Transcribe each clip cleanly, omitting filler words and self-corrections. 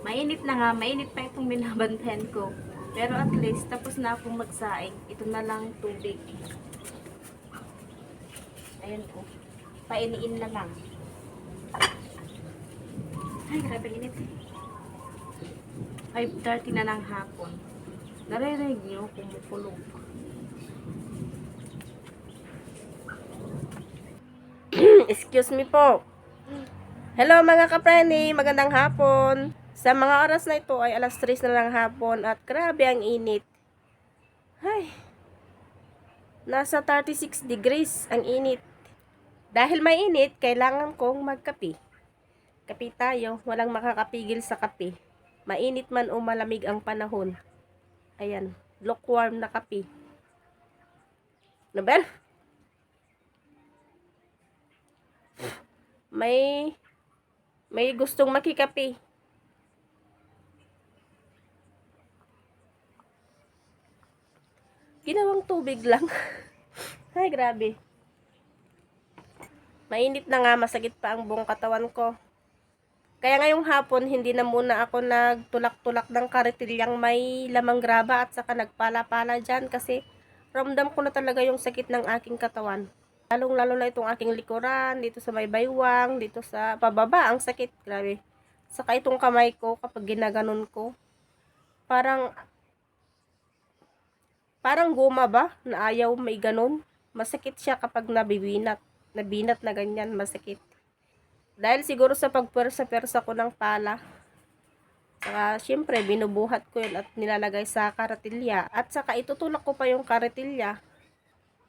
Mainit na nga, mainit pa itong binabantayan ko. Pero at least, tapos na akong magsaing. Ito na lang tubig. Ayan po. Painiin na lang. Ay, grabe init. 5:30 na ng hapon. Naririnig niyo kumukulog. Excuse me po. Hello mga kapreni, magandang hapon. Sa mga oras na ito ay alas 3 na ng hapon at grabe ang init. Ay, nasa 36 degrees ang init. Dahil may init, kailangan kong magkape. Kape tayo, walang makakapigil sa kape. Mainit man o malamig ang panahon. Ayan, lukewarm na kape. Nabel? May gustong makikape. Ginawang tubig lang. Ay, grabe. Mainit na nga, masakit pa ang buong katawan ko. Kaya ngayong hapon, hindi na muna ako nagtulak-tulak ng karitilyang may lamang graba at saka nagpala-pala dyan kasi ramdam ko na talaga yung sakit ng aking katawan. Lalong-lalo na itong aking likuran, dito sa may baywang, dito sa pababa, ang sakit, grabe. Saka itong kamay ko, kapag ginaganon ko, parang guma ba, na ayaw may ganon. Masakit siya kapag nabinat na ganyan, masakit. Dahil siguro sa pagpersa-persa ko ng pala. Saka, syempre, binubuhat ko yun at nilalagay sa karatilya. At saka, itutulak ko pa yung karatilya.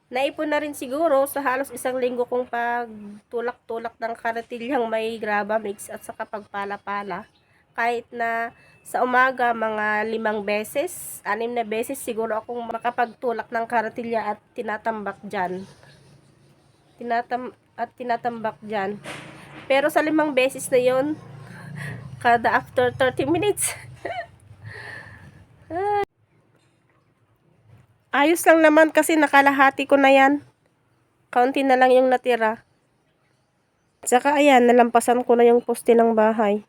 Naipon na rin siguro sa halos isang linggo kong pagtulak-tulak ng karatilyang may graba mix at saka pagpala-pala. Kahit na sa umaga, mga 5 beses, 6 na beses siguro akong makapagtulak ng karatilya at tinatambak dyan. Tinatambak dyan. Pero sa 5 beses na yon, kada after 30 minutes. Ayos lang naman kasi nakalahati ko na yan. Kaunti na lang yung natira. Saka ayan, nalampasan ko na yung poste ng bahay.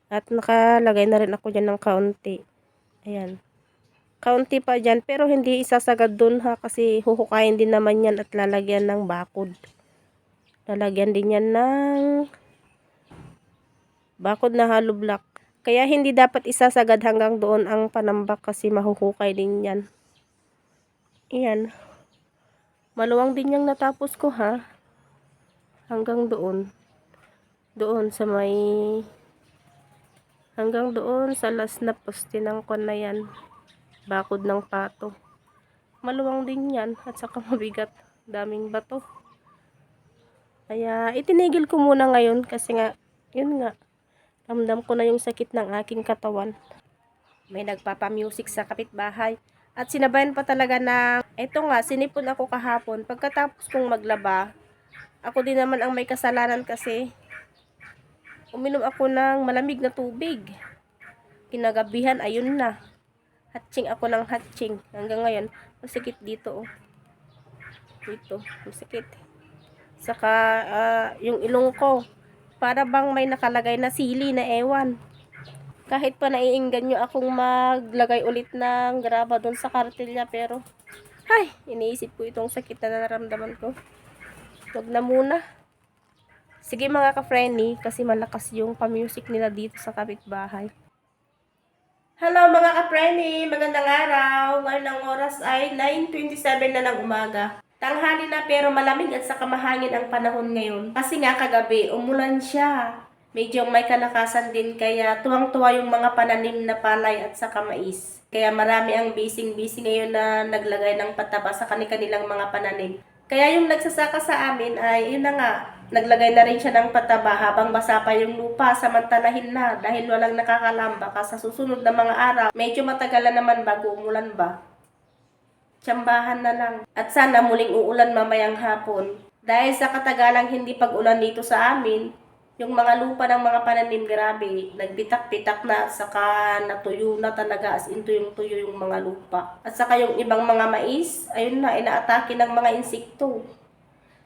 At nakalagay na rin ako dyan ng kaunti. Ayan. Kaunti pa dyan, pero hindi isasagad dun ha, kasi huhukayin din naman yan at lalagyan ng bakod. Lalagyan din yan ng bakod na hollow block. Kaya hindi dapat isasagad hanggang doon ang panambak kasi mahuhukay din yan. Ayan. Maluwang din yung natapos ko ha. Hanggang doon. Doon sa may hanggang doon sa last na poste ng kon na yan. Bakod ng pato. Maluwang din yan at saka mabigat. Daming bato. Kaya itinigil ko muna ngayon kasi nga, yun nga. Ramdam ko na yung sakit ng aking katawan. May nagpapa-music sa kapitbahay. At sinabayan pa talaga na, eto nga, sinipon ako kahapon. Pagkatapos kong maglaba, ako din naman ang may kasalanan kasi uminom ako ng malamig na tubig. Kinagabihan, ayun na. Hatching ako ng hatching. Hanggang ngayon, masakit dito. Oh. Dito, masakit. Saka, yung ilong ko, para bang may nakalagay na sili na ewan. Kahit pa naiinggan nyo akong maglagay ulit ng graba doon sa kartilya, pero, ay, iniisip ko itong sakit na nararamdaman ko. Huwag na muna. Sige mga ka-friendly, kasi malakas yung pa-music nila dito sa kapitbahay. Hello mga ka-friendly, magandang araw. Ngayon ang oras ay 9:27 na ng umaga. Tanghali na pero malamig at saka mahangin ang panahon ngayon. Kasi nga kagabi, umulan siya. Medyo may kalakasan din kaya tuwang-tuwa yung mga pananim na palay at saka mais. Kaya marami ang busy ngayon na naglagay ng pataba sa kanilang mga pananim. Kaya yung nagsasaka sa amin ay yun na nga, naglagay na rin siya ng pataba habang basa pa yung lupa, samantalahin na dahil walang nakakalamba kasi sa susunod na mga araw, medyo matagalan naman bago umulan ba. Tsambahan na lang. At sana muling uulan mamayang hapon. Dahil sa katagalang hindi pag-ulan dito sa amin, yung mga lupa ng mga pananim, grabe, nagbitak-bitak na, saka natuyo na talaga, as in tuyong-tuyo yung mga lupa. At saka yung ibang mga mais, ayun na, inaatake ng mga insekto.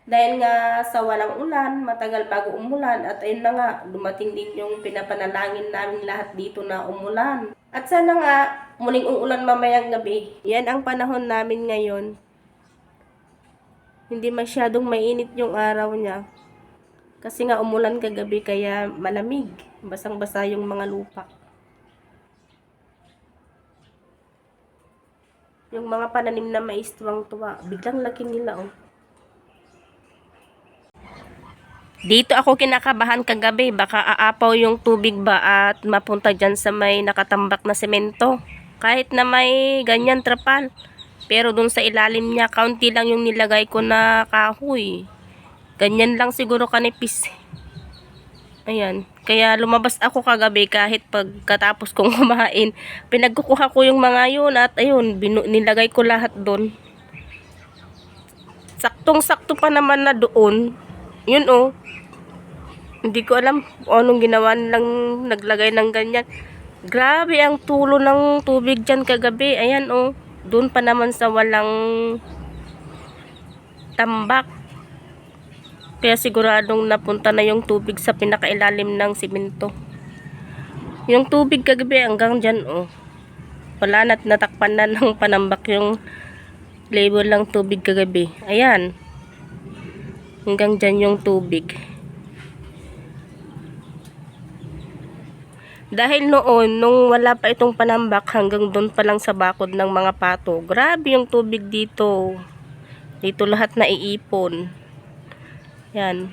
Dahil nga sa walang ulan, matagal bago umulan at ayun na nga, dumating din yung pinapanalangin namin lahat dito na umulan. At sana nga, muling uulan mamayang gabi. Yan ang panahon namin ngayon. Hindi masyadong mainit yung araw niya. Kasi nga umulan kagabi kaya malamig. Basang-basa yung mga lupa. Yung mga pananim na mais tuwang-tuwa, biglang laki nila oh. Dito ako kinakabahan kagabi, baka aapaw yung tubig ba at mapunta dyan sa may nakatambak na semento. Kahit na may ganyan trapal. Pero dun sa ilalim niya, kaunti lang yung nilagay ko na kahoy. Ganyan lang siguro kanipis. Ayan. Kaya lumabas ako kagabi kahit pagkatapos kong kumain. Pinagkukuha ko yung mga yun at ayun, nilagay ko lahat dun. Saktong-sakto pa naman na doon. Yun oh. Hindi ko alam kung anong ginawa nilang naglagay ng ganyan. Grabe ang tulo ng tubig dyan kagabi. Ayan oh. Doon pa naman sa walang tambak. Kaya siguradong napunta na yung tubig sa pinakailalim ng simento. Yung tubig kagabi hanggang dyan oh. Wala na't natakpan na ng panambak yung level ng tubig kagabi. Ayan. Hanggang dyan yung tubig. Dahil noon, nung wala pa itong panambak, hanggang doon pa lang sa bakod ng mga pato. Grabe yung tubig dito. Dito lahat na iipon. Yan.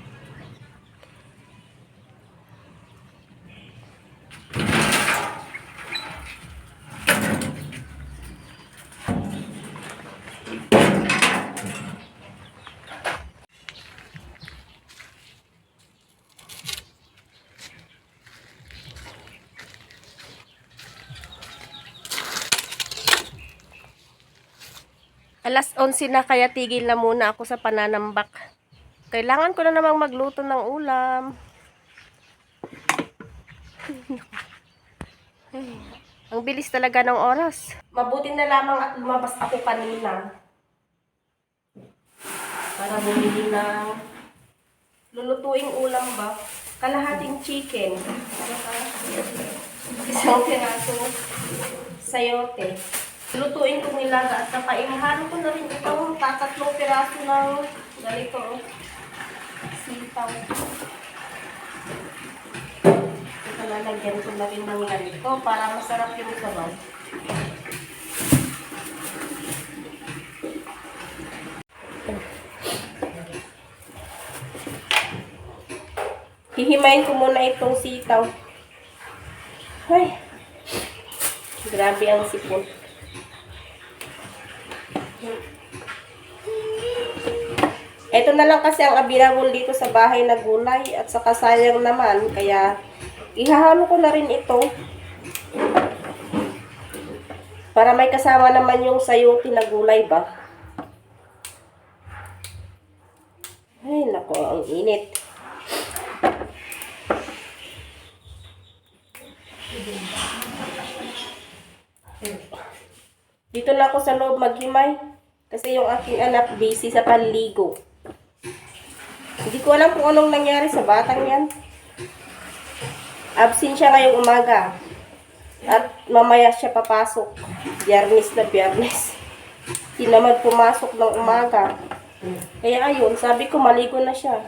Alas 11 na kaya tigil na muna ako sa pananambak. Kailangan ko na namang magluto ng ulam. Ay, ang bilis talaga ng oras. Mabuti na lamang at lumabas ako kanina. Para bumili ng lulutuing ulam ba? Kalahating chicken. Isang piraso sayote. Lutuin ko nilaga at saka ihalo ko na rin itong tatatlong piraso ng ganito sitaw. Ito lalagyan ko na rin ng ganito para masarap yung sabaw. Hihimayin ko muna itong sitaw. Ay, grabe ang sipon. Ito na lang kasi ang available dito sa bahay na gulay at saka sayang naman kaya ihahalo ko na rin ito para may kasama naman yung sayote na gulay ba. Ay nako, ang init. Dito na ako sa loob maghimay kasi yung aking anak busy sa panligo. Hindi ko alam kung anong nangyari sa batang yan. Absent siya ngayong umaga. At mamaya siya papasok. Biyernes na biyernes. Hindi naman pumasok ng umaga. Kaya ayun, sabi ko maligo na siya.